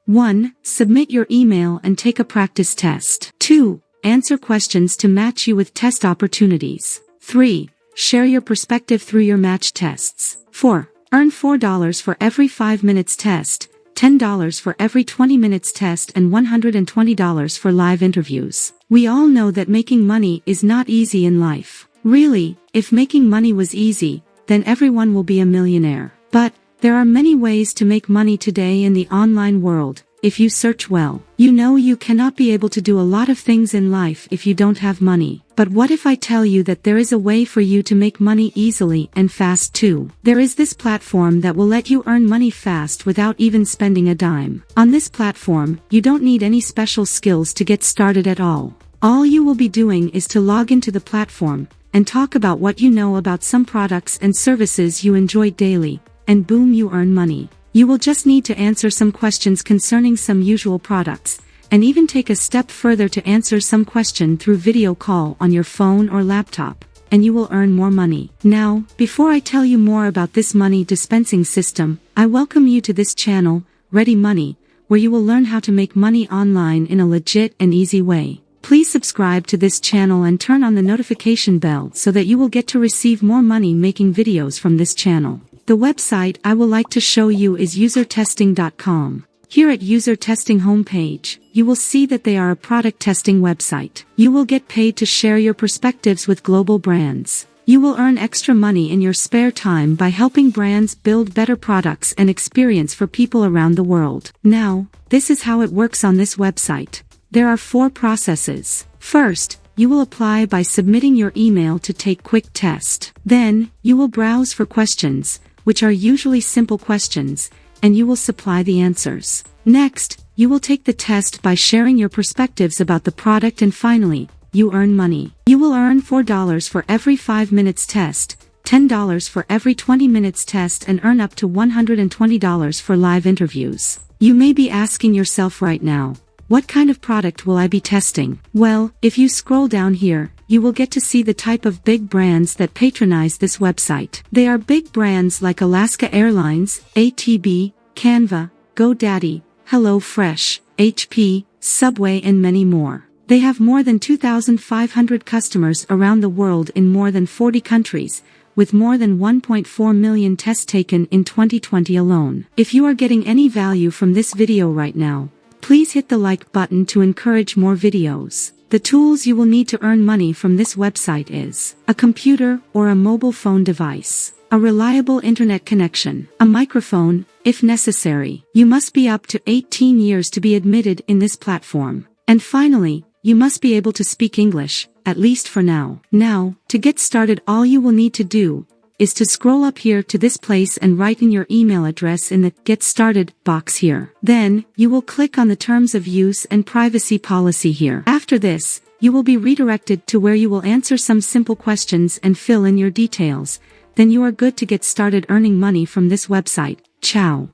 1. Submit your email and take a practice test. 2. Answer questions to match you with test opportunities. 3. Share your perspective through your match tests. 4. Earn $4 for every 5 minutes test, $10 for every 20 minutes test, and $120 for live interviews. We all know that making money is not easy in life. Really, if making money was easy, then everyone will be a millionaire. But there are many ways to make money today in the online world. If you search well, you know you cannot be able to do a lot of things in life if you don't have money. But what if I tell you that there is a way for you to make money easily and fast too? There is this platform that will let you earn money fast without even spending a dime. On this platform, you don't need any special skills to get started at all. All you will be doing is to log into the platform and talk about what you know about some products and services you enjoy daily, and boom, you earn money. You will just need to answer some questions concerning some usual products, and even take a step further to answer some question through video call on your phone or laptop, and you will earn more money. Now, before I tell you more about this money dispensing system, I welcome you to this channel, Ready Money, where you will learn how to make money online in a legit and easy way. Please subscribe to this channel and turn on the notification bell so that you will get to receive more money making videos from this channel. The website I would like to show you is usertesting.com. Here at User Testing homepage, you will see that they are a product testing website. You will get paid to share your perspectives with global brands. You will earn extra money in your spare time by helping brands build better products and experience for people around the world. Now, this is how it works on this website. There are 4 processes. First, you will apply by submitting your email to take quick test. Then, you will browse for questions, which are usually simple questions, and you will supply the answers. Next, you will take the test by sharing your perspectives about the product, and finally, you earn money. You will earn $4 for every 5 minutes test, $10 for every 20 minutes test, and earn up to $120 for live interviews. You may be asking yourself right now, what kind of product will I be testing? Well, if you scroll down here, you will get to see the type of big brands that patronize this website. They are big brands like Alaska Airlines, ATB, Canva, GoDaddy, HelloFresh, HP, Subway, and many more. They have more than 2,500 customers around the world in more than 40 countries, with more than 1.4 million tests taken in 2020 alone. If you are getting any value from this video right now, please hit the like button to encourage more videos. The tools you will need to earn money from this website is a computer or a mobile phone device, a reliable internet connection, a microphone, if necessary. You must be up to 18 years to be admitted in this platform. And finally, you must be able to speak English, at least for now. Now, to get started, all you will need to do is to scroll up here to this place and write in your email address in the Get Started box here. Then, you will click on the Terms of Use and Privacy Policy here. After this, you will be redirected to where you will answer some simple questions and fill in your details. Then you are good to get started earning money from this website. Ciao.